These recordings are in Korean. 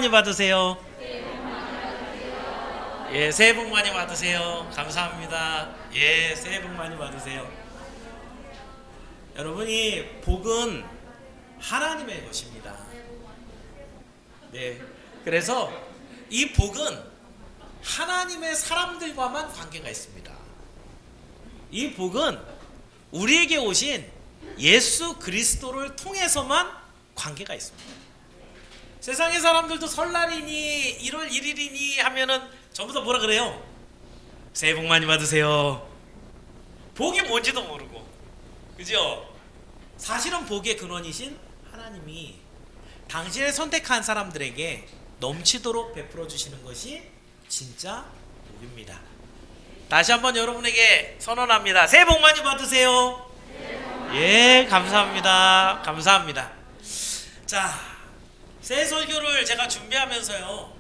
많이 받으세요. 예, 새해 복 많이 받으세요. 감사합니다. 예, 새해 복 많이 받으세요. 여러분이 복은 하나님의 것입니다. 네, 그래서 이 복은 하나님의 사람들과만 관계가 있습니다. 이 복은 우리에게 오신 예수 그리스도를 통해서만 관계가 있습니다. 세상의 사람들도 설날이니 1월 1일이니 하면은 전부 다 뭐라 그래요? 새해 복 많이 받으세요. 복이 뭔지도 모르고, 그죠? 사실은 복의 근원이신 하나님이 당신을 선택한 사람들에게 넘치도록 베풀어 주시는 것이 진짜 복입니다. 다시 한번 여러분에게 선언합니다. 새해 복 많이 받으세요. 예, 감사합니다. 감사합니다. 자, 새해 설교를 제가 준비하면서요,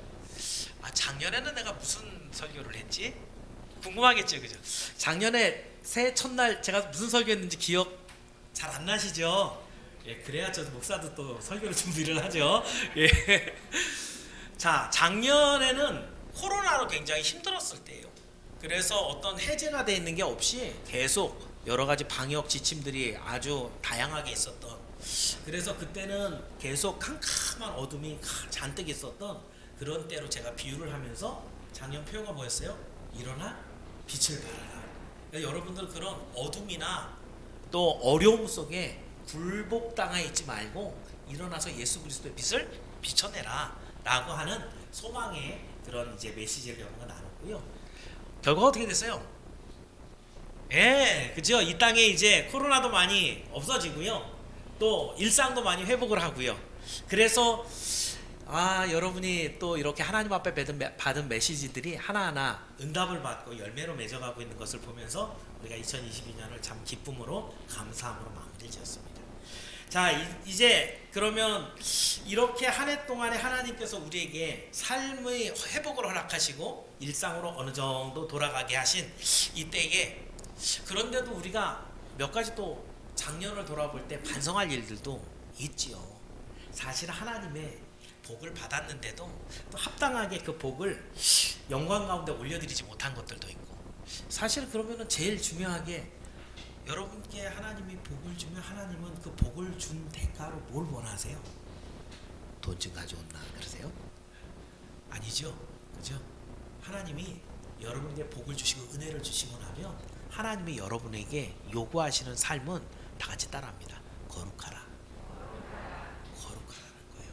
작년에는 내가 무슨 설교를 했지? 궁금하겠죠, 그죠? 작년에 새해 첫날 제가 무슨 설교했는지 기억 잘 안 나시죠? 예, 그래야 저 목사도 또 설교를 준비를 하죠. 예. 자, 작년에는 코로나로 굉장히 힘들었을 때예요. 그래서 어떤 해제가 돼 있는 게 없이 계속 여러 가지 방역 지침들이 아주 다양하게 있었던, 그래서 그때는 계속 캄캄한 어둠이 잔뜩 있었던 그런 때로 제가 비유를 하면서 작년 표어가 뭐였어요? 일어나 빛을 발하라. 그러니까 여러분들 그런 어둠이나 또 어려움 속에 굴복당해 있지 말고 일어나서 예수 그리스도의 빛을 비춰내라 라고 하는 소망의 그런 이제 메시지를 여러분과 나눴고요. 결과가 어떻게 됐어요? 예, 그죠? 이 땅에 이제 코로나도 많이 없어지고요, 또 일상도 많이 회복을 하고요. 그래서 여러분이 또 이렇게 하나님 앞에 받은 메시지들이 하나하나 응답을 받고 열매로 맺어가고 있는 것을 보면서 우리가 2022년을 참 기쁨으로 감사함으로 마무리를 지었습니다. 자, 이제 그러면 이렇게 한 해 동안에 하나님께서 우리에게 삶의 회복을 허락하시고 일상으로 어느 정도 돌아가게 하신 이때에, 그런데도 우리가 몇 가지 또 작년을 돌아볼 때 반성할 일들도 있지요. 사실 하나님의 복을 받았는데도 또 합당하게 그 복을 영광 가운데 올려드리지 못한 것들도 있고, 사실 그러면은 제일 중요하게 여러분께 하나님이 복을 주면 하나님은 그 복을 준 대가로 뭘 원하세요? 돈 좀 가져온나 그러세요? 아니죠, 그죠? 하나님이 여러분에게 복을 주시고 은혜를 주시고 나면 하나님이 여러분에게 요구하시는 삶은 다 같이 따라합니다. 거룩하라. 거룩하라는 거예요.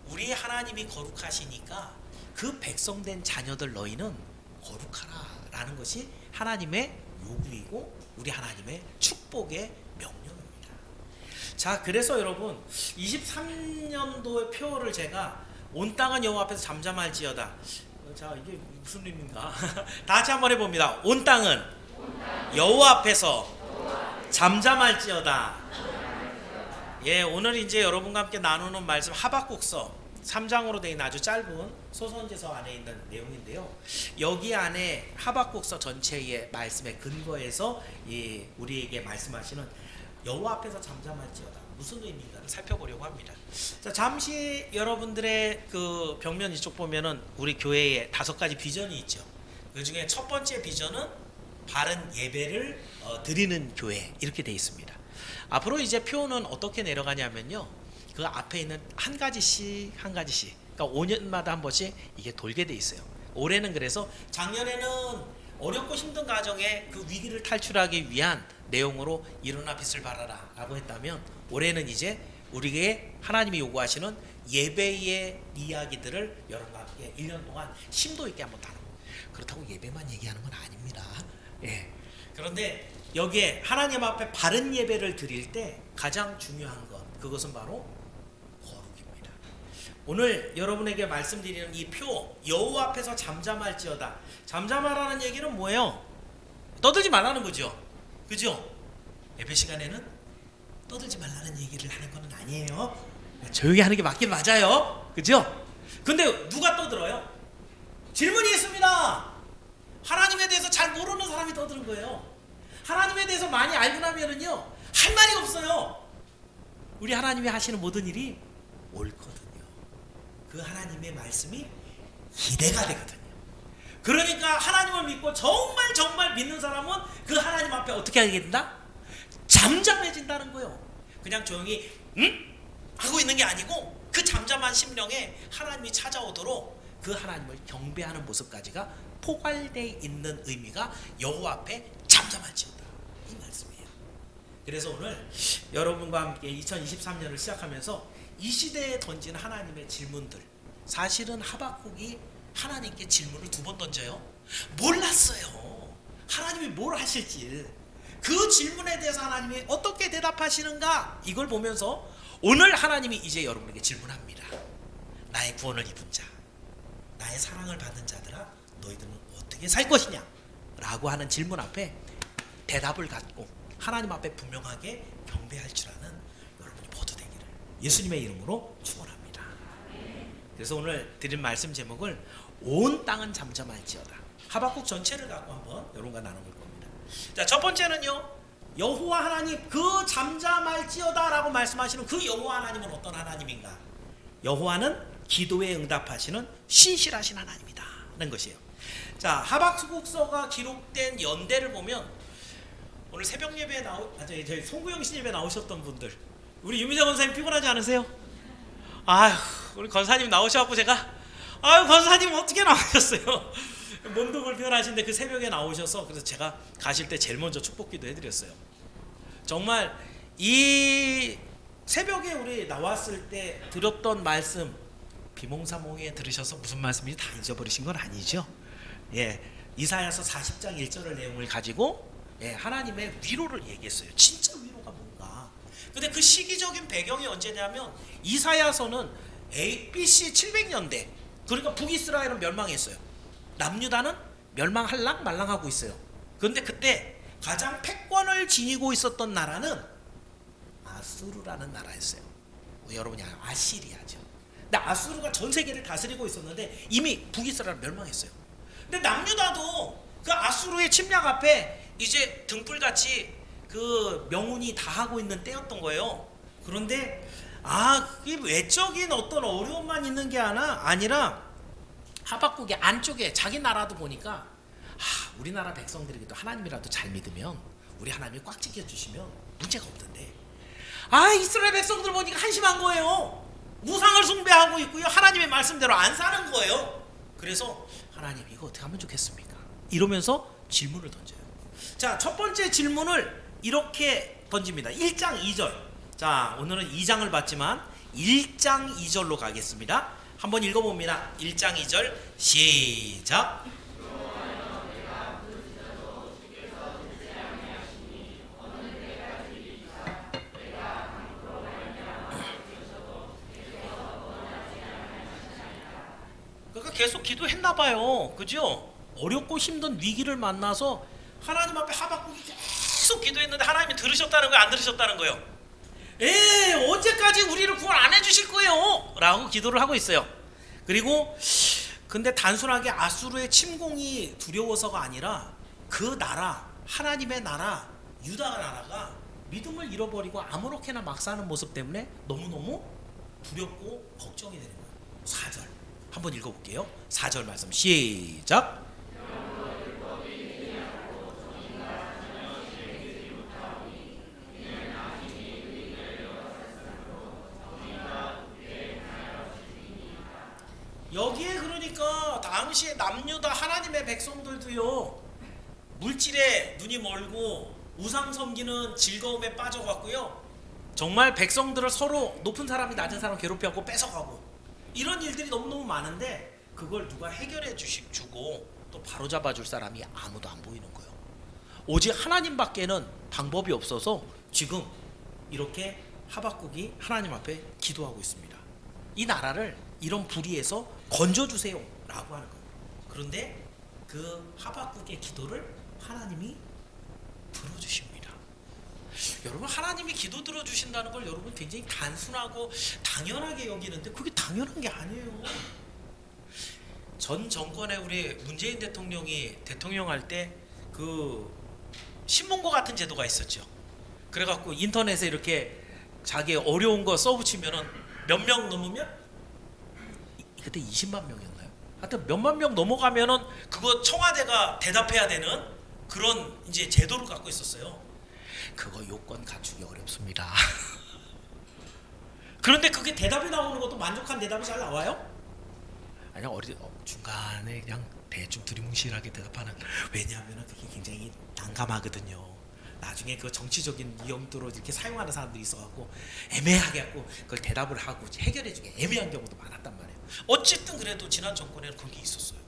우리 하나님이 거룩하시니까 그 백성된 자녀들 너희는 거룩하라라는 것이 하나님의 요구이고 우리 하나님의 축복의 명령입니다. 자, 그래서 여러분 23년도의 표어를 제가 온 땅은 여호와 앞에서 잠잠할지어다. 자, 이게 무슨 의미인가? 다 같이 한번 해봅니다. 온 땅은 여호와 앞에서 잠잠할지어다. 예, 오늘 이제 여러분과 함께 나누는 말씀 하박국서 3장으로 되어 있는 아주 짧은 소선제서 안에 있는 내용인데요. 여기 안에 하박국서 전체의 말씀의 근거에서 우리에게 말씀하시는 여호와 앞에서 잠잠할지어다 무슨 의미인가를 살펴보려고 합니다. 자, 잠시 여러분들의 그 벽면 이쪽 보면은 우리 교회에 5가지 비전이 있죠. 그 중에 첫 번째 비전은 바른 예배를 드리는 교회, 이렇게 되어 있습니다. 앞으로 이제 표는 어떻게 내려가냐면요, 그 앞에 있는 한 가지씩 그러니까 5년마다 한 번씩 이게 돌게 돼 있어요. 올해는 그래서 작년에는 어렵고 힘든 가정에 그 위기를 탈출하기 위한 내용으로 일어나 빛을 발하라 라고 했다면, 올해는 이제 우리에게 하나님이 요구하시는 예배의 이야기들을 여러분과 함께 1년 동안 심도 있게 한번 다뤄. 그렇다고 예배만 얘기하는 건 아닙니다. 예. 그런데 여기에 하나님 앞에 바른 예배를 드릴 때 가장 중요한 것, 그것은 바로 거룩입니다. 오늘 여러분에게 말씀드리는 이 표, 여호와 앞에서 잠잠할지어다. 잠잠하라는 얘기는 뭐예요? 떠들지 말라는 거죠. 그죠? 예배 시간에는 떠들지 말라는 얘기를 하는 건 아니에요. 조용히 하는 게 맞긴 맞아요. 그죠? 근데 누가 떠들어요? 질문이 있습니다. 하나님에 대해서 잘 모르는 사람이 떠드는 거예요. 하나님에 대해서 많이 알고 나면은요, 할 말이 없어요. 우리 하나님이 하시는 모든 일이 옳거든요. 그 하나님의 말씀이 기대가 되거든요. 그러니까 하나님을 믿고 정말 정말 믿는 사람은 그 하나님 앞에 어떻게 하게 된다? 잠잠해진다는 거예요. 그냥 조용히 하고 있는 게 아니고 그 잠잠한 심령에 하나님이 찾아오도록 그 하나님을 경배하는 모습까지가 포괄되어 있는 의미가 여호와 앞에 잠잠할지어다, 이 말씀이에요. 그래서 오늘 여러분과 함께 2023년을 시작하면서 이 시대에 던진 하나님의 질문들, 사실은 하박국이 하나님께 질문을 2번 던져요. 몰랐어요. 하나님이 뭘 하실지. 그 질문에 대해서 하나님이 어떻게 대답하시는가, 이걸 보면서 오늘 하나님이 이제 여러분에게 질문합니다. 나의 구원을 입은 자, 나의 사랑을 받는 자들아, 너희들은 어떻게 살 것이냐 라고 하는 질문 앞에 대답을 갖고 하나님 앞에 분명하게 경배할 줄 아는 여러분이 모두 되기를 예수님의 이름으로 축원합니다. 그래서 오늘 드린 말씀 제목을 온 땅은 잠잠할지어다, 하박국 전체를 갖고 한번 여러분과 나눠볼 겁니다. 자, 첫 번째는요, 여호와 하나님, 그 잠잠할지어다 라고 말씀하시는 그 여호와 하나님은 어떤 하나님인가? 여호와는 기도에 응답하시는 신실하신 하나님이다 라는 것이에요. 자, 하박국서가 기록된 연대를 보면 오늘 새벽 예배에 저희 송구영 씨 예배 나오셨던 분들, 우리 유미자 권사님 피곤하지 않으세요? 아휴, 우리 권사님 나오셔갖고 제가, 아유, 권사님 어떻게 나오셨어요? 몸도 불편하신데 그 새벽에 나오셔서, 그래서 제가 가실 때 제일 먼저 축복기도 해드렸어요. 정말 이 새벽에 우리 나왔을 때 드렸던 말씀, 비몽사몽에 들으셔서 무슨 말씀인지 다 잊어버리신 건 아니죠? 예, 이사야서 40장 1절의 내용을 가지고 하나님의 위로를 얘기했어요. 진짜 위로가 뭔가. 근데 그 시기적인 배경이 언제냐면 이사야서는 BC 700년대, 그러니까 북이스라엘은 멸망했어요. 남유다는 멸망할랑 말랑하고 있어요. 그런데 그때 가장 패권을 지니고 있었던 나라는 아수르라는 나라였어요. 여러분이 아는 아시리아죠. 근데 아수르가 전 세계를 다스리고 있었는데 이미 북이스라엘 멸망했어요. 근데 남유다도 그 아수르의 침략 앞에 이제 등불같이 그 명운이 다하고 있는 때였던 거예요. 그런데 그게 외적인 어떤 어려움만 있는 게 아니라 하박국의 안쪽에 자기 나라도 보니까 우리나라 백성들에게도 하나님이라도 잘 믿으면 우리 하나님이 꽉 지켜주시면 문제가 없던데, 이스라엘 백성들 보니까 한심한 거예요. 우상을 숭배하고 있고요, 하나님의 말씀대로 안 사는 거예요. 그래서 하나님, 이거 어떻게 하면 좋겠습니까? 이러면서 질문을 던져요. 자, 첫 번째 질문을 이렇게 던집니다. 1장 2절. 자, 오늘은 2장을 봤지만 1장 2절로 가겠습니다. 한번 읽어봅니다. 1장 2절 시작. 그러니까 계속 기도했나 봐요. 그죠? 어렵고 힘든 위기를 만나서 하나님 앞에 하박국이 계속 기도했는데 하나님이 들으셨다는 거예요, 안 들으셨다는 거예요? 언제까지 우리를 구원 안 해주실 거예요? 라고 기도를 하고 있어요. 그리고 근데 단순하게 아수르의 침공이 두려워서가 아니라 그 나라, 하나님의 나라, 유다 나라가 믿음을 잃어버리고 아무렇게나 막 사는 모습 때문에 너무너무 두렵고 걱정이 되는 거예요. 4절 한번 읽어볼게요. 4절 말씀 시작. 여기에 그러니까 당시에 남유다 하나님의 백성들도요, 물질에 눈이 멀고 우상 섬기는 즐거움에 빠져갔고요, 정말 백성들을 서로 높은 사람이 낮은 사람 괴롭혀하고 뺏어가고 이런 일들이 너무너무 많은데 그걸 누가 해결해 주고 또 바로잡아 줄 사람이 아무도 안 보이는 거예요. 오직 하나님밖에는 방법이 없어서 지금 이렇게 하박국이 하나님 앞에 기도하고 있습니다. 이 나라를 이런 불의에서 건져주세요 라고 하는 거예요. 그런데 그 하박국의 기도를 하나님이 들어주십니다. 여러분, 하나님이 기도 들어주신다는 걸 여러분 굉장히 단순하고 당연하게 여기는데 그게 당연한 게 아니에요. 전 정권에 우리 문재인 대통령이 대통령할 때 그 신문고 같은 제도가 있었죠. 그래갖고 인터넷에 이렇게 자기 어려운 거 써붙이면은 몇 명 넘으면 그때 20만 명이었나요? 하여튼 몇만 명 넘어가면은 그거 청와대가 대답해야 되는 그런 이제 제도를 갖고 있었어요. 그거 요건 갖추기 어렵습니다. 그런데 그게 대답이 나오는 것도 만족한 대답이 잘 나와요? 아니 중간에 그냥 대충 두리뭉실하게 대답하는. 왜냐하면 그게 굉장히 난감하거든요. 나중에 그 정치적인 용도로 이렇게 사용하는 사람들이 있어갖고 애매하게 갖고 그걸 대답을 하고 해결해주기 애매한 경우도 많았단 말이에요. 어쨌든 그래도 지난 정권에는 그런 게 있었어요.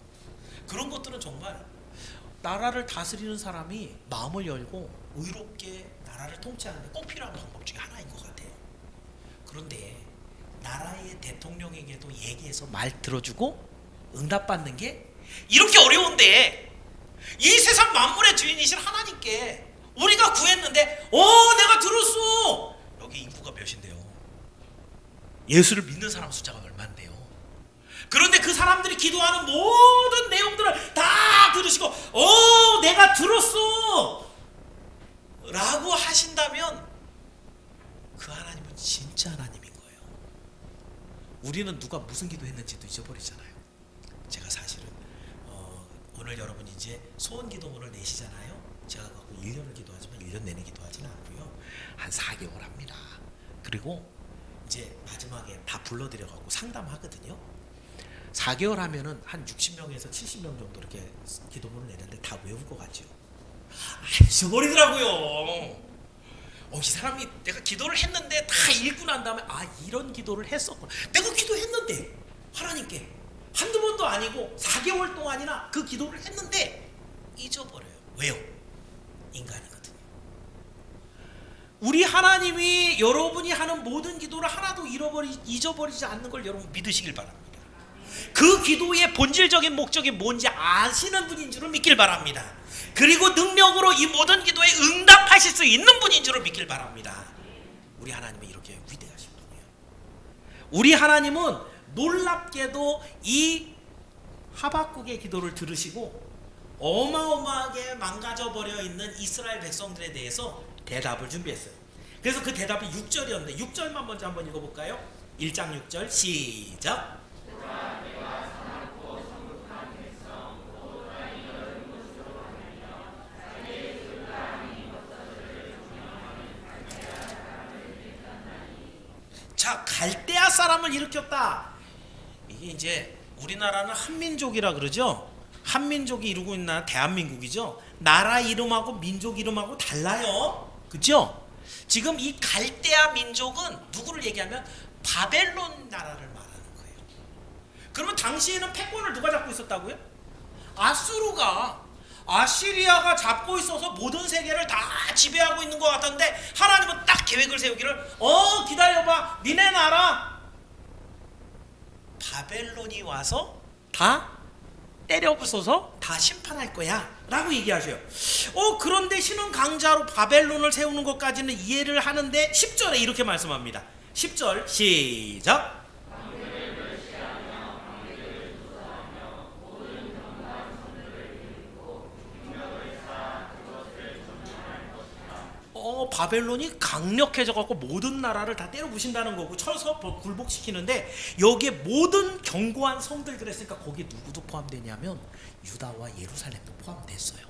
그런 것들은 정말 나라를 다스리는 사람이 마음을 열고 의롭게 나라를 통치하는 데 꼭 필요한 방법 중에 하나인 것 같아요. 그런데 나라의 대통령에게도 얘기해서 말 들어주고 응답받는 게 이렇게 어려운데 이 세상 만물의 주인이신 하나님께 우리가 구했는데 내가 들었어. 여기 인구가 몇인데요? 예수를 믿는 사람 숫자가 얼마인데요? 그런데 그 사람들이 기도하는 모든 내용들을 다 들으시고 내가 들었어 라고 하신다면 그 하나님은 진짜 하나님인 거예요. 우리는 누가 무슨 기도했는지도 잊어버리잖아요. 제가 사실은 오늘 여러분이 이제 소원 기도문을 내시잖아요. 제가 갖고 1년을 기도하지만 1년 내내 기도하지는 않고요. 한 4개월 합니다. 그리고 이제 마지막에 다 불러드려갖고 상담하거든요. 4개월 하면은 한 60명에서 70명 정도 이렇게 기도문을 내는데 다 외울 것 같죠. 잊어버리더라고요. 이 사람이 내가 기도를 했는데 다 읽고 난 다음에 이런 기도를 했었구나. 내가 기도했는데 하나님께 한두 번도 아니고 4개월 동안이나 그 기도를 했는데 잊어버려요. 왜요? 인간이거든요. 우리 하나님이 여러분이 하는 모든 기도를 하나도 잊어버리지 않는 걸 여러분 믿으시길 바랍니다. 그 기도의 본질적인 목적이 뭔지 아시는 분인 줄을 믿길 바랍니다. 그리고 능력으로 이 모든 기도에 응답하실 수 있는 분인 줄을 믿길 바랍니다. 우리 하나님은 이렇게 위대하신 분이에요. 우리 하나님은 놀랍게도 이 하박국의 기도를 들으시고 어마어마하게 망가져버려 있는 이스라엘 백성들에 대해서 대답을 준비했어요. 그래서 그 대답이 6절이었는데 6절만 먼저 한번 읽어볼까요? 1장 6절 시작. 자, 갈대아 사람을 일으켰다. 이게 이제 우리나라는 한민족이라 그러죠. 한민족이 이루고 있는 나라 대한민국이죠. 나라 이름하고 민족 이름하고 달라요. 그죠? 지금 이 갈대아 민족은 누구를 얘기하면 바벨론 나라를 말하는 거예요. 그러면 당시에는 패권을 누가 잡고 있었다고요? 아시리아가 잡고 있어서 모든 세계를 다 지배하고 있는 것 같은데 하나님은 딱 계획을 세우기를 기다려봐. 니네 나라 바벨론이 와서 다 때려부숴서 다 심판할 거야 라고 얘기하셔요. 그런데 신은 강자로 바벨론을 세우는 것까지는 이해를 하는데 10절에 이렇게 말씀합니다. 10절 시작. 바벨론이 강력해져 갖고 모든 나라를 다 때려 부신다는 거고 쳐서 굴복시키는데 여기에 모든 견고한 성들 그랬으니까 거기에 누구도 포함되냐면 유다와 예루살렘도 포함됐어요.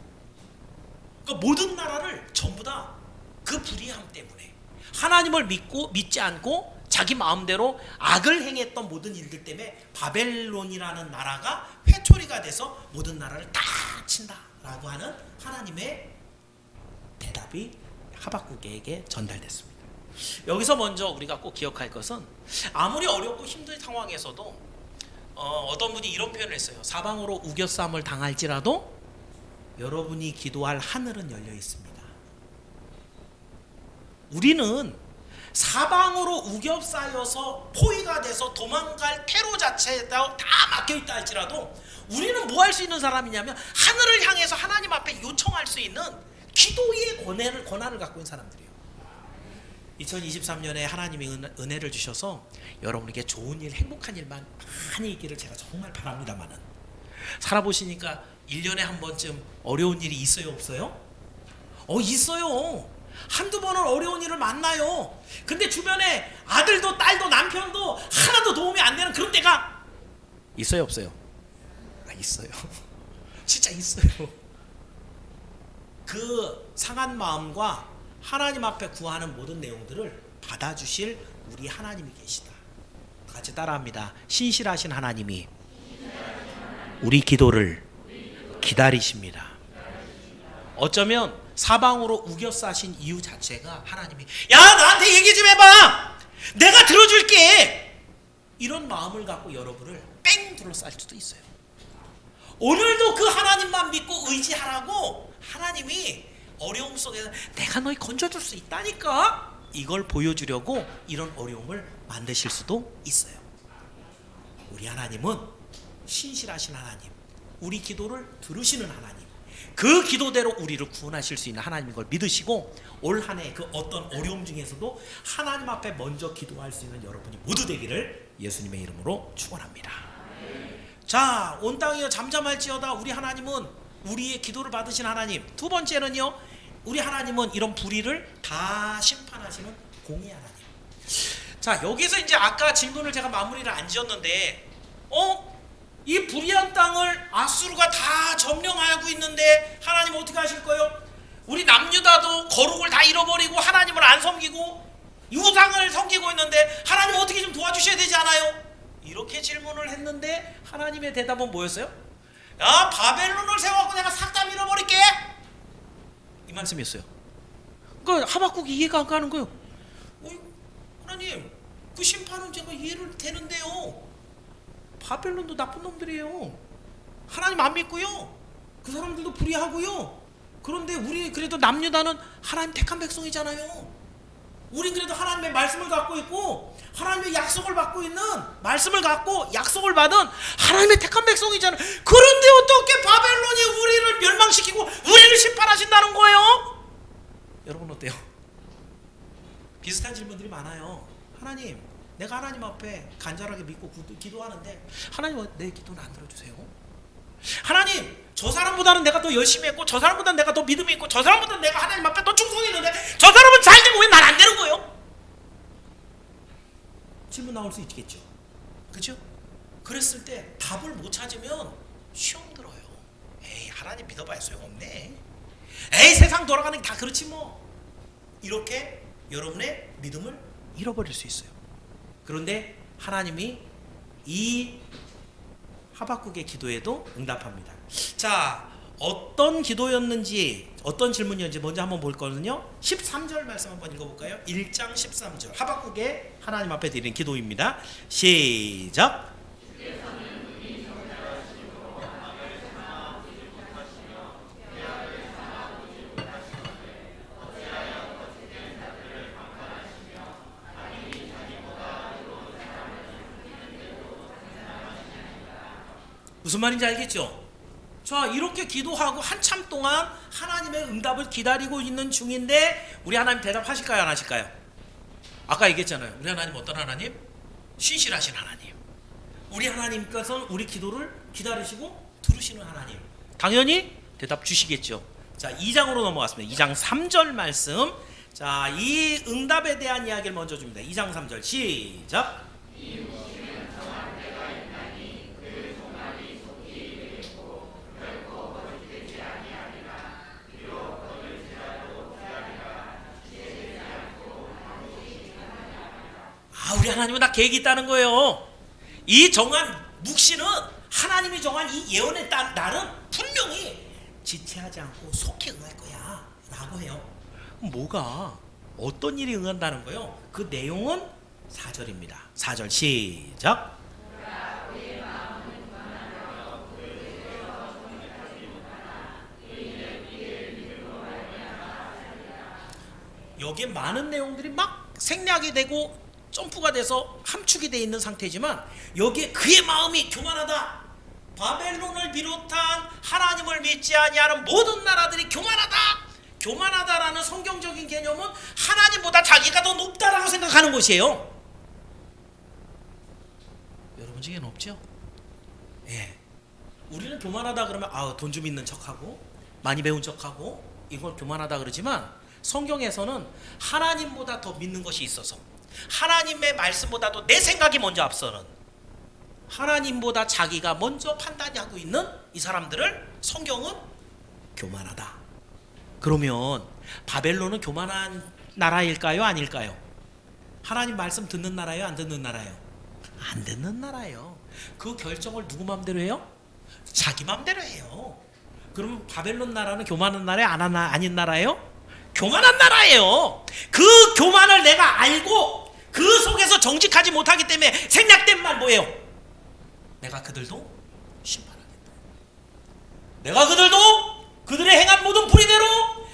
그러니까 모든 나라를 전부 다 그 불의함 때문에 하나님을 믿지 않고 자기 마음대로 악을 행했던 모든 일들 때문에 바벨론이라는 나라가 회초리가 돼서 모든 나라를 다 친다라고 하는 하나님의 대답이 하박국에게 전달됐습니다. 여기서 먼저 우리가 꼭 기억할 것은 아무리 어렵고 힘든 상황에서도 어떤 분이 이런 표현을 했어요. 사방으로 우겨쌈을 당할지라도 여러분이 기도할 하늘은 열려 있습니다. 우리는 사방으로 우겹싸여서 포위가 돼서 도망갈 테러 자체가 다 막혀있다 할지라도 우리는 뭐 할 수 있는 사람이냐면 하늘을 향해서 하나님 앞에 요청할 수 있는 기도의 권한을 갖고 있는 사람들이에요. 2023년에 하나님이 은혜를 주셔서 여러분에게 좋은 일, 행복한 일만 많이 있기를 제가 정말 바랍니다만은 살아보시니까 1년에 한 번쯤 어려운 일이 있어요, 없어요? 있어요. 한두 번은 어려운 일을 만나요. 근데 주변에 아들도 딸도 남편도 하나도 도움이 안 되는 그런 때가 있어요, 없어요? 있어요. 진짜 있어요. 그 상한 마음과 하나님 앞에 구하는 모든 내용들을 받아주실 우리 하나님이 계시다. 같이 따라합니다. 신실하신 하나님이 우리 기도를 기다리십니다. 어쩌면 사방으로 우겨싸신 이유 자체가 하나님이 야 나한테 얘기 좀 해봐, 내가 들어줄게, 이런 마음을 갖고 여러분을 뺑 둘러쌀 수도 있어요. 오늘도 그 하나님만 믿고 의지하라고 하나님이 어려움 속에서 내가 너희 건져줄 수 있다니까, 이걸 보여주려고 이런 어려움을 만드실 수도 있어요. 우리 하나님은 신실하신 하나님, 우리 기도를 들으시는 하나님, 그 기도대로 우리를 구원하실 수 있는 하나님인 걸 믿으시고 올 한 해 그 어떤 어려움 중에서도 하나님 앞에 먼저 기도할 수 있는 여러분이 모두 되기를 예수님의 이름으로 축원합니다. 자, 온 땅이여 잠잠할지어다. 우리 하나님은 우리의 기도를 받으신 하나님. 두 번째는요, 우리 하나님은 이런 불의를 다 심판하시는 공의 하나님. 자, 여기서 이제 아까 질문을 제가 마무리를 안 지었는데, 이 불의한 땅을 아수르가 다 점령하고 있는데 하나님 어떻게 하실 거예요? 우리 남유다도 거룩을 다 잃어버리고 하나님을 안 섬기고 우상을 섬기고 있는데 하나님 어떻게 좀 도와주셔야 되지 않아요? 이렇게 질문을 했는데 하나님의 대답은 뭐였어요? 야, 바벨론을 세워갖고 내가 싹 다 밀어버릴게, 이 말씀이었어요. 그러니까 하박국이 이해가 안 가는 거예요. 하나님, 그 심판은 제가 이해를 되는데요, 바벨론도 나쁜 놈들이에요. 하나님 안 믿고요, 그 사람들도 불의하고요. 그런데 우리 그래도 남유다는 하나님 택한 백성이잖아요. 우린 그래도 하나님의 말씀을 갖고 있고 하나님의 약속을 받고 있는, 말씀을 갖고 약속을 받은 하나님의 택한 백성이잖아요. 그런데 어떻게 바벨론이 우리를 멸망시키고 우리를 심판하신다는 거예요? 여러분 어때요? 비슷한 질문들이 많아요. 하나님, 내가 하나님 앞에 간절하게 믿고 기도하는데 하나님 내 기도는 안 들어주세요. 하나님, 저 사람보다는 내가 더 열심히 했고 저 사람보다는 내가 더 믿음이 있고 저 사람보다는 내가 하나님 앞에 더 충성했는데 저 사람은 잘 되고 왜 난 안 되는 거예요? 질문 나올 수 있겠죠. 그렇죠? 그랬을 때 답을 못 찾으면 시험 들어요. 에이, 하나님 믿어봐야 소용없네. 에이, 세상 돌아가는 게 다 그렇지 뭐. 이렇게 여러분의 믿음을 잃어버릴 수 있어요. 그런데 하나님이 이 하박국의 기도에도 응답합니다. 자, 어떤 기도였는지, 어떤 질문이었는지 먼저 한번 볼 거거든요. 13절 말씀 한번 읽어볼까요? 1장 13절 하박국의 하나님 앞에 드린 기도입니다. 시작. 무슨 말인지 알겠죠? 자, 이렇게 기도하고 한참 동안 하나님의 응답을 기다리고 있는 중인데 우리 하나님 대답하실까요, 안 하실까요? 아까 얘기했잖아요. 우리 하나님 어떤 하나님? 신실하신 하나님. 우리 하나님께서는 우리 기도를 기다리시고 들으시는 하나님. 당연히 대답 주시겠죠. 자, 2장으로 넘어갔습니다. 2장 3절 말씀. 자, 이 응답에 대한 이야기를 먼저 줍니다. 2장 3절 시작. 우리 하나님은 다 계획이 있다는 거예요. 이 정한 묵시는 하나님이 정한 이 예언의 날은 분명히 지체하지 않고 속히 응할 거야 라고 해요. 뭐가, 어떤 일이 응한다는 거예요? 그 내용은 4절입니다. 4절 시작. 여기에 많은 내용들이 막 생략이 되고 점프가 돼서 함축이 되어 있는 상태지만 여기에 그의 마음이 교만하다, 바벨론을 비롯한 하나님을 믿지 아니하는 모든 나라들이 교만하다, 교만하다라는 성경적인 개념은 하나님보다 자기가 더 높다라고 생각하는 것이에요. 여러분 중에는 없죠? 예. 우리는 교만하다 그러면 돈 좀 있는 척하고 많이 배운 척하고 이걸 교만하다 그러지만 성경에서는 하나님보다 더 믿는 것이 있어서 하나님의 말씀보다도 내 생각이 먼저 앞서는, 하나님보다 자기가 먼저 판단하고 있는 이 사람들을 성경은 교만하다. 그러면 바벨론은 교만한 나라일까요? 아닐까요? 하나님 말씀 듣는 나라예요? 안 듣는 나라예요? 안 듣는 나라예요. 그 결정을 누구 맘대로 해요? 자기 맘대로 해요. 그러면 바벨론 나라는 교만한 나라예요? 아닌 나라예요? 교만한 나라예요. 그 교만을 내가 알고 그 속에서 정직하지 못하기 때문에 생략된 말 뭐예요? 내가 그들도 심판하겠다. 내가 그들도 그들의 행한 모든 불의대로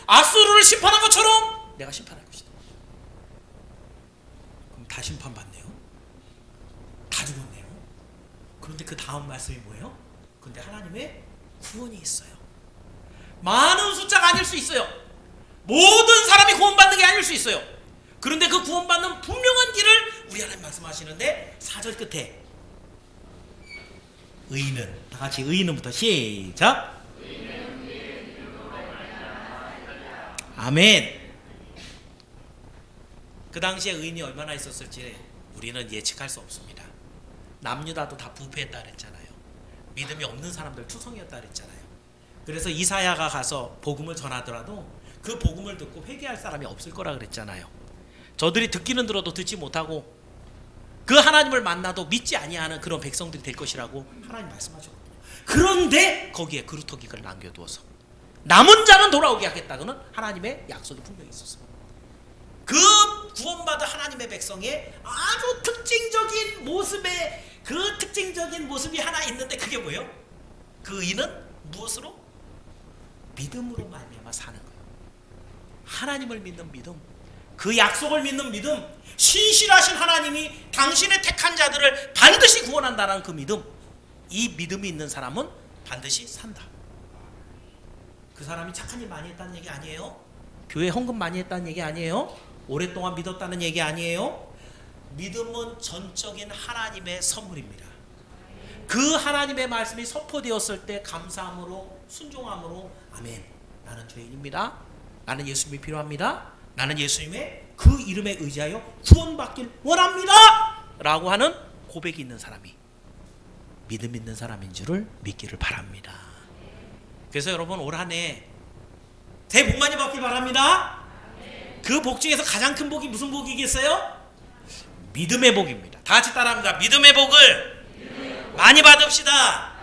아수르를 심판한 것처럼 내가 심판할 것이다. 그럼 다 심판받네요. 다 죽었네요. 그런데 그 다음 말씀이 뭐예요? 그런데 하나님의 구원이 있어요. 많은 숫자가 아닐 수 있어요. 모든 사람이 구원받는 게 아닐 수 있어요. 그런데 그 구원받는 분명한 길을 우리 하나님 말씀하시는데 4절 끝에 의인은, 다 같이 의인은부터 시작. 아멘. 그 당시에 의인이 얼마나 있었을지 우리는 예측할 수 없습니다. 남유다도 다 부패했다 그랬잖아요. 믿음이 없는 사람들 투성이었다 그랬잖아요. 그래서 이사야가 가서 복음을 전하더라도 그 복음을 듣고 회개할 사람이 없을 거라 그랬잖아요. 저들이 듣기는 들어도 듣지 못하고 그 하나님을 만나도 믿지 아니하는 그런 백성들이 될 것이라고 하나님 말씀하셨거든요. 그런데 거기에 그루터기를 남겨두어서 남은 자는 돌아오게 하겠다고는 하나님의 약속이 분명히 있었어요. 그 구원받은 하나님의 백성의 아주 특징적인 모습의 그 특징적인 모습이 하나 있는데 그게 뭐예요? 그 이는 무엇으로? 믿음으로 말미암아 사는 거예요. 하나님을 믿는 믿음, 그 약속을 믿는 믿음, 신실하신 하나님이 당신의 택한 자들을 반드시 구원한다는 그 믿음, 이 믿음이 있는 사람은 반드시 산다. 그 사람이 착한 일 많이 했다는 얘기 아니에요. 교회 헌금 많이 했다는 얘기 아니에요. 오랫동안 믿었다는 얘기 아니에요. 믿음은 전적인 하나님의 선물입니다. 그 하나님의 말씀이 선포되었을 때 감사함으로 순종함으로 아멘, 나는 죄인입니다. 나는 예수님이 필요합니다. 나는 예수님의 그 이름에 의지하여 구원받길 원합니다 라고 하는 고백이 있는 사람이 믿음 있는 사람인 줄을 믿기를 바랍니다. 그래서 여러분 올 한 해 새해 복 많이 받길 바랍니다. 그 복 중에서 가장 큰 복이 무슨 복이겠어요? 믿음의 복입니다. 다 같이 따라합니다. 믿음의 복을 많이 받읍시다.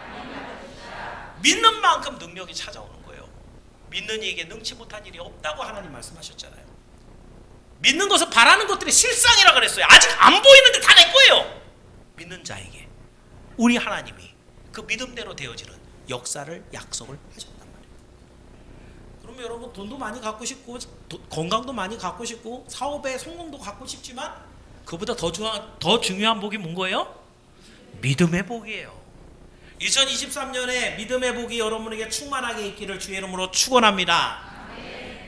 믿는 만큼 능력이 찾아오는 거예요. 믿는 이에게 능치 못한 일이 없다고 하나님 말씀하셨잖아요. 믿는 것은 바라는 것들이 실상이라 그랬어요. 아직 안 보이는데 다 내 거예요. 믿는 자에게 우리 하나님이 그 믿음대로 되어지는 역사를 약속을 하셨단 말이에요. 그러면 여러분 돈도 많이 갖고 싶고 건강도 많이 갖고 싶고 사업의 성공도 갖고 싶지만 그보다 더 중요한 복이 뭔 거예요? 믿음의 복이에요. 2023년에 믿음의 복이 여러분에게 충만하게 있기를 주의 이름으로 축원합니다.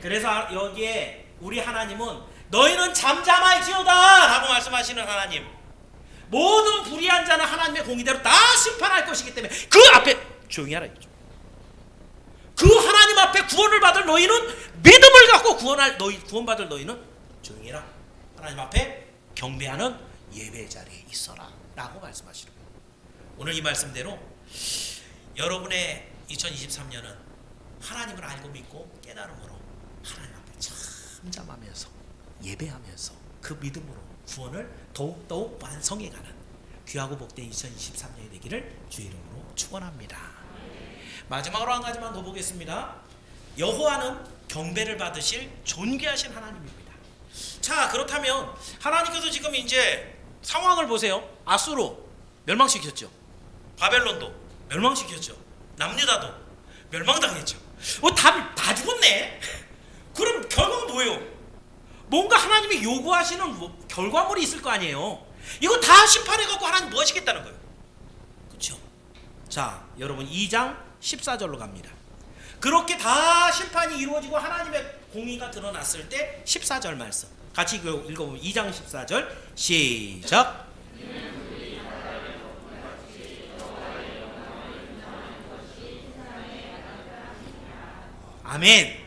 그래서 여기에 우리 하나님은 너희는 잠잠할지어다 라고 말씀하시는 하나님, 모든 불의한 자는 하나님의 공의대로 다 심판할 것이기 때문에 그 앞에 조용히 하라 이거죠. 그 하나님 앞에 구원을 받을 너희는 믿음을 갖고 구원받을 너희는 조용히 해라. 하나님 앞에 경배하는 예배 자리에 있어라 라고 말씀하시는 거예요. 오늘 이 말씀대로 여러분의 2023년은 하나님을 알고 믿고 깨달음으로 하나님 앞에 잠잠하면서 예배하면서 그 믿음으로 구원을 더욱더욱 완성해가는 귀하고 복된 2023년이 되기를 주의 이름으로 축원합니다. 마지막으로 한 가지만 더 보겠습니다. 여호와는 경배를 받으실 존귀하신 하나님입니다. 자, 그렇다면 하나님께서 지금 이제 상황을 보세요. 아수르 멸망시켰죠. 바벨론도 멸망시켰죠. 남유다도 멸망당했죠. 다 죽었네. 그럼 결과가 뭐예요? 뭔가 하나님이 요구하시는 결과물이 있을 거 아니에요. 이거 다 심판해갖고 하나님 뭐 하시겠다는 거예요? 그렇죠? 자, 여러분 2장 14절로 갑니다. 그렇게 다 심판이 이루어지고 하나님의 공의가 드러났을 때 14절 말씀 같이 읽어보면 2장 14절 시작. 아멘.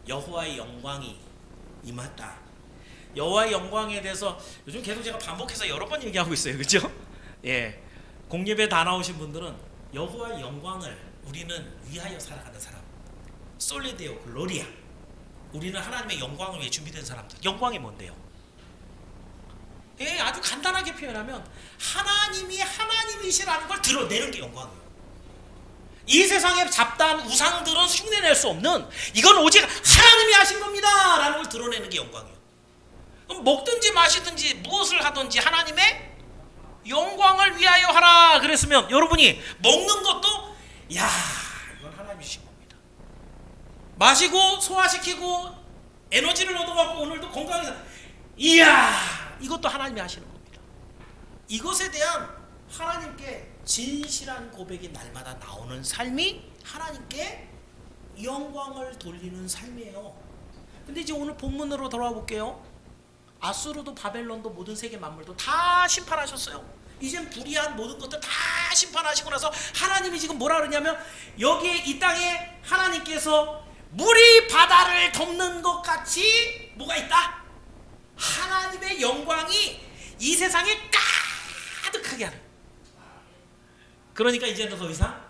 여호와의 영광이 임했다. 여호와의 영광에 대해서 요즘 계속 제가 반복해서 여러 번 얘기하고 있어요. 그렇죠? 예, 공예배 다 나오신 분들은 여호와의 영광을 우리는 위하여 살아가는 사람, 솔레데오 글로리아, 우리는 하나님의 영광을 위해 준비된 사람들. 영광이 뭔데요? 예, 아주 간단하게 표현하면 하나님이 하나님이시라는 걸 드러내는 게 영광이에요. 이 세상의 잡다한 우상들은 흉내낼 수 없는, 이건 오직 하나님이 하신 겁니다 라는 걸 드러내는 게 영광이에요. 그럼 먹든지 마시든지 무엇을 하든지 하나님의 영광을 위하여 하라 그랬으면 여러분이 먹는 것도 야, 이건 하나님이 주신 겁니다. 마시고 소화시키고 에너지를 얻어갖고 오늘도 건강해서 이야, 이것도 하나님이 하시는 겁니다. 이것에 대한 하나님께 진실한 고백이 날마다 나오는 삶이 하나님께 영광을 돌리는 삶이에요. 근데 이제 오늘 본문으로 돌아와 볼게요. 아수르도 바벨론도 모든 세계 만물도 다 심판하셨어요. 이젠 불의한 모든 것들 다 심판하시고 나서 하나님이 지금 뭐라 그러냐면, 여기에 이 땅에 하나님께서 물이 바다를 덮는 것 같이 뭐가 있다? 하나님의 영광이 이 세상에 가득하게 하는. 그러니까 이제는 더 이상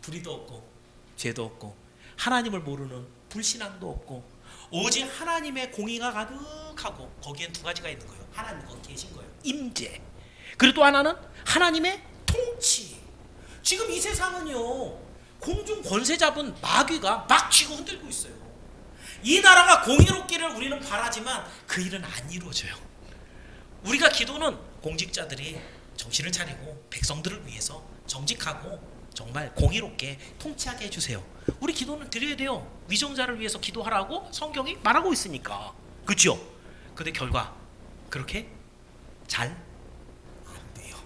불의도 없고 죄도 없고 하나님을 모르는 불신앙도 없고 오직 하나님의 공의가 가득하고, 거기엔 두 가지가 있는 거예요. 하나님 거기 계신 거예요. 임재. 그리고 또 하나는 하나님의 통치. 지금 이 세상은요, 공중 권세 잡은 마귀가 막 쥐고 흔들고 있어요. 이 나라가 공의롭기를 우리는 바라지만 그 일은 안 이루어져요. 우리가 기도는 공직자들이 정신을 차리고 백성들을 위해서 정직하고 정말 공의롭게 통치하게 해주세요. 우리 기도는 드려야 돼요. 위정자를 위해서 기도하라고 성경이 말하고 있으니까. 그렇죠? 근데 결과 그렇게 잘 안 돼요.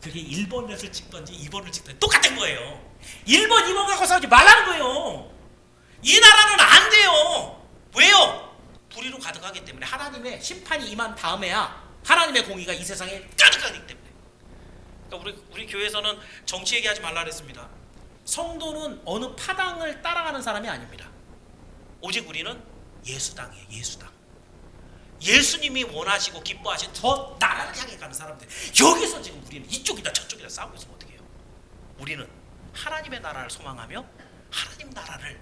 그게 1번을 찍던지 2번을 찍던지 똑같은 거예요. 1번, 2번 갖고 싸우지 말라는 거예요. 이 나라는 안 돼요. 왜요? 불의로 가득하기 때문에. 하나님의 심판이 임한 다음에야 하나님의 공의가 이 세상에 가득하기 때문에. 그러니까 우리 교회에서는 정치 얘기하지 말라 그랬습니다. 성도는 어느 파당을 따라가는 사람이 아닙니다. 오직 우리는 예수당이에요. 예수당. 예수님이 원하시고 기뻐하신 저 나라를 향해 가는 사람들. 여기서 지금 우리는 이쪽이다 저쪽이다 싸우고 있으면 어떻게 해요? 우리는 하나님의 나라를 소망하며 하나님 나라를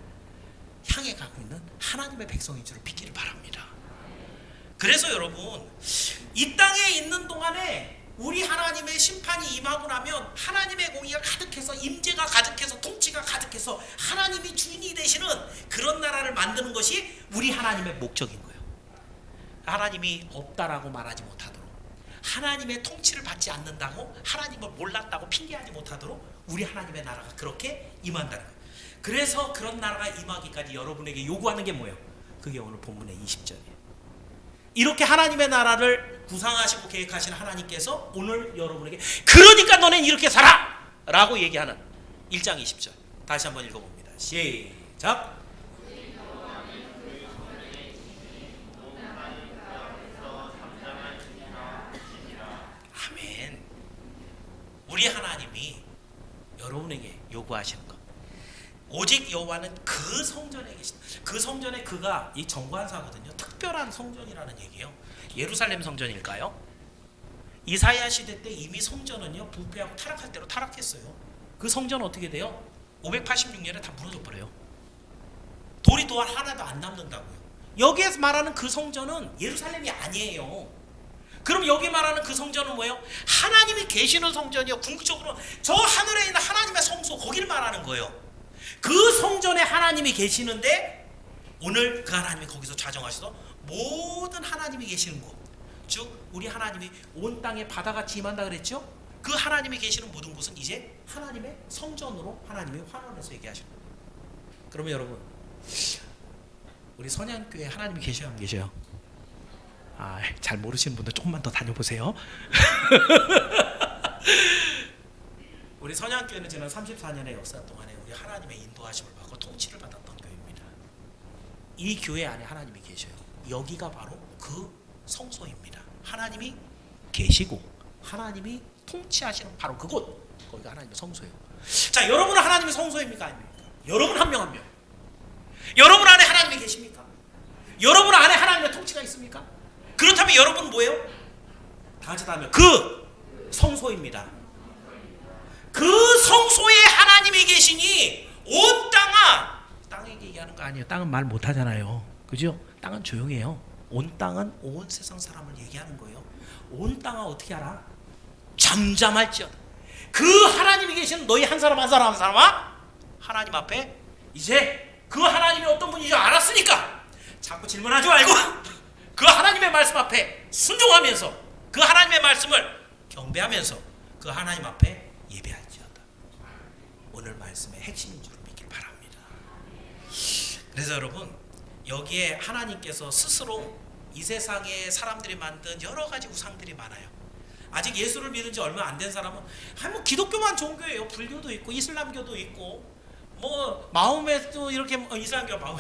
향해 가고 있는 하나님의 백성인 줄 믿기를 바랍니다. 그래서 여러분, 이 땅에 있는 동안에 우리 하나님의 심판이 임하고 나면 하나님의 공의가 가득해서 임재가 가득해서 통치가 가득해서 하나님이 주인이 되시는 그런 나라를 만드는 것이 우리 하나님의 목적인 거예요. 하나님이 없다라고 말하지 못하도록, 하나님의 통치를 받지 않는다고, 하나님을 몰랐다고 핑계하지 못하도록 우리 하나님의 나라가 그렇게 임한다는 거예요. 그래서 그런 나라가 임하기까지 여러분에게 요구하는 게 뭐예요? 그게 오늘 본문의 20절이에요. 이렇게 하나님의 나라를 구상하시고 계획하시는 하나님께서 오늘 여러분에게 그러니까 너넨 이렇게 살아! 라고 얘기하는 1장 20절 다시 한번 읽어봅니다. 시작! 아멘. 우리 하나님이 여러분에게 요구하시는 것, 오직 여호와는 그 성전에 계신다. 그 성전에 그가 이 정관사거든요. 특별한 성전이라는 얘기예요. 예루살렘 성전일까요? 이사야 시대 때 이미 성전은요 부패하고 타락할 대로 타락했어요. 그 성전은 어떻게 돼요? 586년에 다 무너져 버려요. 돌이 또 하나도 안 남는다고요. 여기에서 말하는 그 성전은 예루살렘이 아니에요. 그럼 여기 말하는 그 성전은 뭐예요? 하나님이 계시는 성전이요. 궁극적으로 저 하늘에 있는 하나님의 성소, 거기를 말하는 거예요. 그 성전에 하나님이 계시는데 오늘 그 하나님이 거기서 좌정하셔서 모든 하나님이 계시는 곳, 즉 우리 하나님이 온 땅에 바다같이 임한다 그랬죠? 그 하나님이 계시는 모든 곳은 이제 하나님의 성전으로 하나님이 환원해서 얘기하시는 거예요. 그러면 여러분, 우리 선양교회 하나님이 계셔요, 안 계셔요? 잘 모르시는 분들 조금만 더 다녀보세요. 우리 선양교회는 지난 34년의 역사 동안에 우리 하나님의 인도하심을 받고 통치를 받았던 교회입니다. 이 교회 안에 하나님이 계셔요. 여기가 바로 그 성소입니다. 하나님이 계시고 하나님이 통치하시는 바로 그곳, 거기가 하나님의 성소예요. 자, 여러분은 하나님의 성소입니까? 아닙니까? 여러분 한 명 한 명. 여러분 안에 하나님이 계십니까? 여러분 안에 하나님의 통치가 있습니까? 그렇다면 여러분은 뭐예요? 다 같이 다 하면 그 성소입니다. 그 성소에 하나님이 계시니 온 땅에게 얘기하는 거 아니에요. 땅은 말 못하잖아요. 그죠? 땅은 조용해요. 온 땅은 온 세상 사람을 얘기하는 거예요. 온 땅은 어떻게 알아? 잠잠할지어다. 그 하나님이 계시는 너희 한 사람 한 사람아 하나님 앞에 이제 그 하나님이 어떤 분인지 알았으니까 자꾸 질문하지 말고 그 하나님의 말씀 앞에 순종하면서 그 하나님의 말씀을 경배하면서 그 하나님 앞에 예배할지어다. 오늘 말씀의 핵심인 줄 믿길 바랍니다. 그래서 여러분, 여기에 하나님께서 스스로 이 세상에 사람들이 만든 여러 가지 우상들이 많아요. 아직 예수를 믿은 지 얼마 안 된 사람은 뭐 기독교만 종교예요. 불교도 있고 이슬람교도 있고 뭐 마음에도 이렇게 이슬람교 마음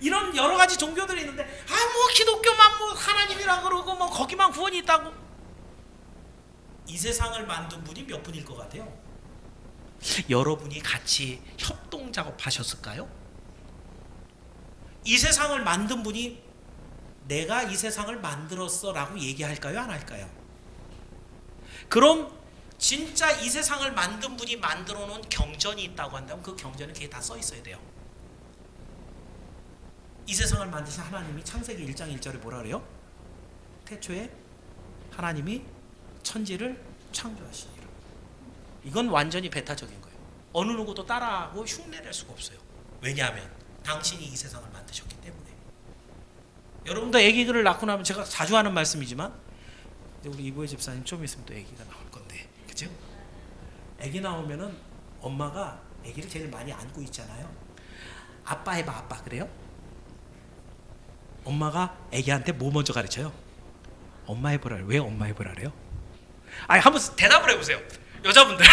이런 여러 가지 종교들이 있는데 뭐 기독교만 뭐 하나님이라 그러고 뭐 거기만 구원이 있다고. 이 세상을 만든 분이 몇 분일 것 같아요? 여러분이 같이 협동 작업하셨을까요? 이 세상을 만든 분이 내가 이 세상을 만들었어 라고 얘기할까요? 안 할까요? 그럼 진짜 이 세상을 만든 분이 만들어 놓은 경전이 있다고 한다면 그 경전은 그게 다 써 있어야 돼요. 이 세상을 만드신 하나님이 창세기 1장 1절에 뭐라 그래요? 태초에 하나님이 천지를 창조하시니라. 이건 완전히 배타적인 거예요. 어느 누구도 따라하고 흉내낼 수가 없어요. 왜냐하면 당신이 이 세상을 만드셨기 때문에. 여러분도 아기를 낳고 나면 제가 자주 하는 말씀이지만 우리 이보혜 집사님 좀 있으면 또 아기가 나올 건데, 그죠? 아기 나오면은 엄마가 아기를 제일 많이 안고 있잖아요. 아빠 해봐, 아빠. 그래요? 엄마가 아기한테 뭐 먼저 가르쳐요? 엄마 해보라. 왜 엄마 해보라 그래요? 아니, 한번 대답을 해보세요. 여자분들.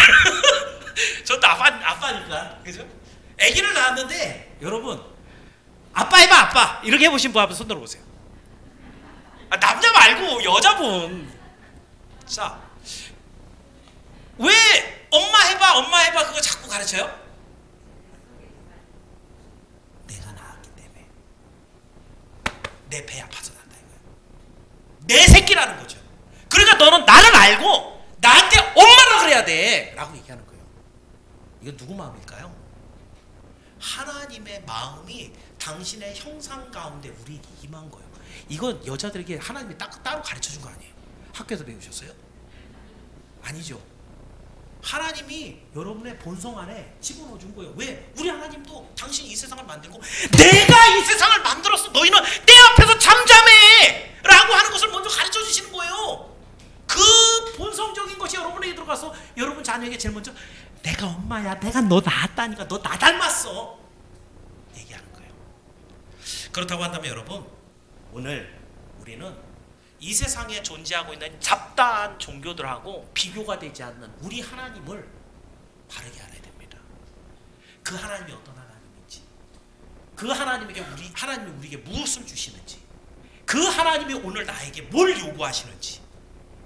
저도 아빠니까, 그죠? 아기를 낳았는데 여러분, 아빠 해봐, 아빠. 이렇게 해보신 분 한번 손 들어보세요. 남자 말고 여자분. 자, 왜 엄마 해봐 그거 자꾸 가르쳐요? 내가 낳았기 때문에. 내 배 아파서 난다 이거야. 내 새끼라는 거죠. 그러니까 너는 나를 알고 나한테 엄마라 그래야 돼 라고 얘기하는 거예요. 이건 누구 마음일까요? 하나님의 마음이 당신의 형상 가운데 우리에게 임한 거예요. 이건 여자들에게 하나님이 따로 가르쳐준 거 아니에요. 학교에서 배우셨어요? 아니죠. 하나님이 여러분의 본성 안에 집어넣어 준 거예요. 왜? 우리 하나님도 당신이 이 세상을 만들고 내가 이 세상을 만들었어. 너희는 내 앞에서 잠잠해 라고 하는 것을 먼저 가르쳐 주시는 거예요. 그 본성적인 것이 여러분에게 들어가서 여러분 자녀에게 제일 먼저 내가 엄마야, 내가 너 낳았다니까, 너 나 닮았어 얘기하는 거예요. 그렇다고 한다면 여러분, 오늘 우리는 이 세상에 존재하고 있는 잡다한 종교들하고 비교가 되지 않는 우리 하나님을 바르게 알아야 됩니다. 그 하나님이 어떤 하나님인지, 그 하나님에게 하나님이 우리에게 무엇을 주시는지, 그 하나님이 오늘 나에게 뭘 요구하시는지,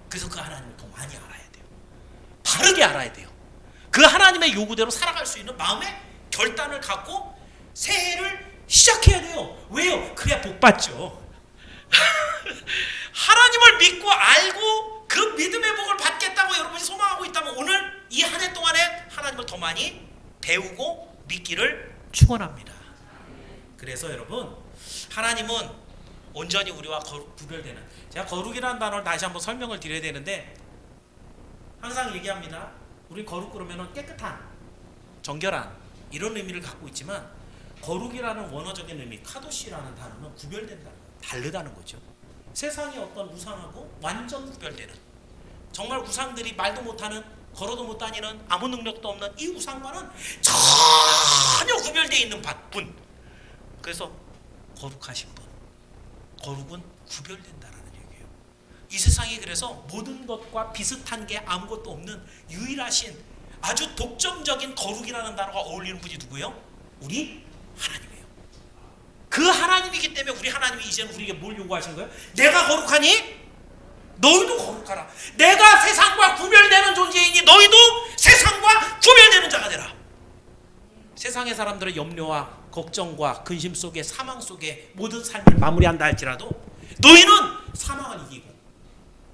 그래서 그 하나님을 더 많이 알아야 돼요. 바르게 알아야 돼요. 그 하나님의 요구대로 살아갈 수 있는 마음의 결단을 갖고 새해를 시작해야 돼요. 왜요? 그래야 복 받죠. 하나님을 믿고 알고 그 믿음의 복을 받겠다고 여러분이 소망하고 있다면 오늘 이 한 해 동안에 하나님을 더 많이 배우고 믿기를 축원합니다. 그래서 여러분, 하나님은 온전히 우리와 구별되는, 제가 거룩이라는 단어를 다시 한번 설명을 드려야 되는데 항상 얘기합니다. 우리 거룩 그러면 깨끗한, 정결한 이런 의미를 갖고 있지만 거룩이라는 원어적인 의미, 카도시라는 단어는 구별된다는 거예요. 다르다는 거죠. 세상의 어떤 우상하고 완전 구별되는, 정말 우상들이 말도 못하는, 걸어도 못 다니는, 아무 능력도 없는 이 우상과는 전혀 구별되어 있는 분. 그래서 거룩하신 분, 거룩은 구별된다라는 얘기예요. 이 세상에 그래서 모든 것과 비슷한 게 아무것도 없는 유일하신 아주 독점적인 거룩이라는 단어가 어울리는 분이 누구예요? 우리 하나님이에요. 그 하나님이기 때문에 우리 하나님이 이제는 우리에게 뭘 요구하시는 거예요? 내가 거룩하니 너희도 거룩하라. 내가 세상과 구별되는 존재이니 너희도 세상과 구별되는 자가 되라. 세상의 사람들의 염려와 걱정과 근심 속에, 사망 속에 모든 삶을 마무리한다 할지라도 너희는 사망을 이기고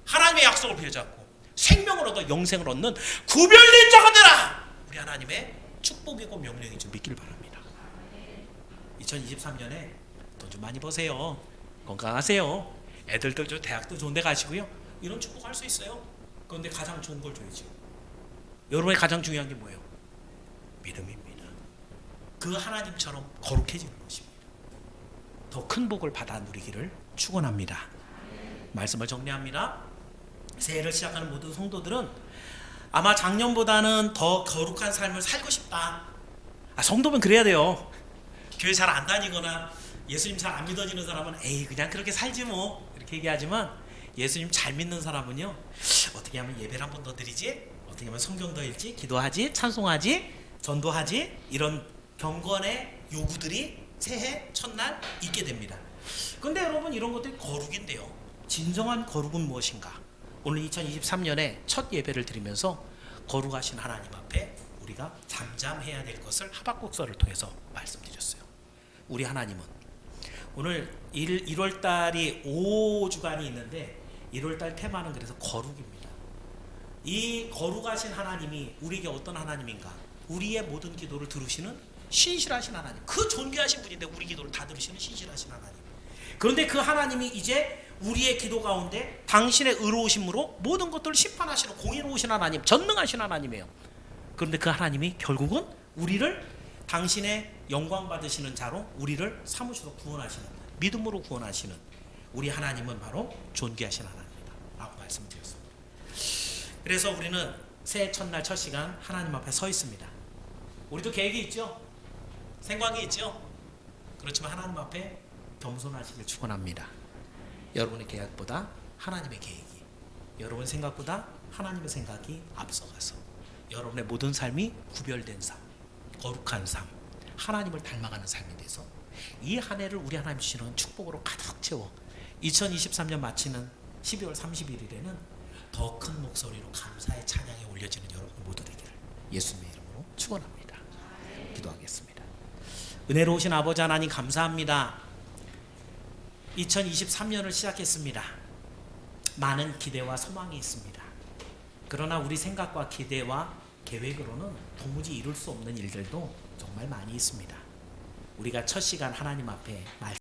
하나님의 약속을 붙잡고 생명을 얻어 영생을 얻는 구별된 자가 되라. 우리 하나님의 축복이고 명령인 줄 믿길 바랍니다. 2023년에 돈 좀 많이 버세요. 건강하세요. 애들도 좀 대학도 좋은 데 가시고요. 이런 축복할 수 있어요. 그런데 가장 좋은 걸 줘야죠. 여러분의 가장 중요한 게 뭐예요? 믿음입니다. 그 하나님처럼 거룩해지는 것입니다. 더 큰 복을 받아 누리기를 축원합니다. 말씀을 정리합니다. 새해를 시작하는 모든 성도들은 아마 작년보다는 더 거룩한 삶을 살고 싶다. 성도면 그래야 돼요. 교회 잘 안 다니거나 예수님 잘 안 믿어지는 사람은 에이 그냥 그렇게 살지 뭐 이렇게 얘기하지만, 예수님 잘 믿는 사람은요, 어떻게 하면 예배를 한 번 더 드리지, 어떻게 하면 성경 더 읽지, 기도하지, 찬송하지, 전도하지, 이런 경건의 요구들이 새해 첫날 있게 됩니다. 근데 여러분, 이런 것들이 거룩인데요, 진정한 거룩은 무엇인가? 오늘 2023년에 첫 예배를 드리면서 거룩하신 하나님 앞에 우리가 잠잠해야 될 것을 하박국서를 통해서 말씀드렸어요. 우리 하나님은 오늘 1월달이 5주간이 있는데 1월달 테마는 그래서 거룩입니다. 이 거룩하신 하나님이 우리에게 어떤 하나님인가? 우리의 모든 기도를 들으시는 신실하신 하나님, 그 존귀하신 분인데 우리 기도를 다 들으시는 신실하신 하나님. 그런데 그 하나님이 이제 우리의 기도 가운데 당신의 의로우심으로 모든 것들을 심판하시는 공의로우신 하나님, 전능하신 하나님이에요. 그런데 그 하나님이 결국은 우리를 당신의 영광 받으시는 자로 우리를 사무실로 구원하시는, 믿음으로 구원하시는 우리 하나님은 바로 존귀하신 하나님이다 라고 말씀드렸습니다. 그래서 우리는 새해 첫날 첫 시간 하나님 앞에 서 있습니다. 우리도 계획이 있죠, 생각이 있죠. 그렇지만 하나님 앞에 겸손하시길 축원합니다. 여러분의 계획보다 하나님의 계획이, 여러분 생각보다 하나님의 생각이 앞서가서 여러분의 모든 삶이 구별된 삶, 거룩한 삶, 하나님을 닮아가는 삶이 돼서 이 한 해를 우리 하나님 주시는 축복으로 가득 채워 2023년 마치는 12월 31일에는 더 큰 목소리로 감사의 찬양이 올려지는 여러분 모두 되기를 예수님의 이름으로 축원합니다. 기도하겠습니다. 은혜로우신 아버지 하나님, 감사합니다. 2023년을 시작했습니다. 많은 기대와 소망이 있습니다. 그러나 우리 생각과 기대와 계획으로는 도무지 이룰 수 없는 일들도 정말 많이 있습니다. 우리가 첫 시간 하나님 앞에 말씀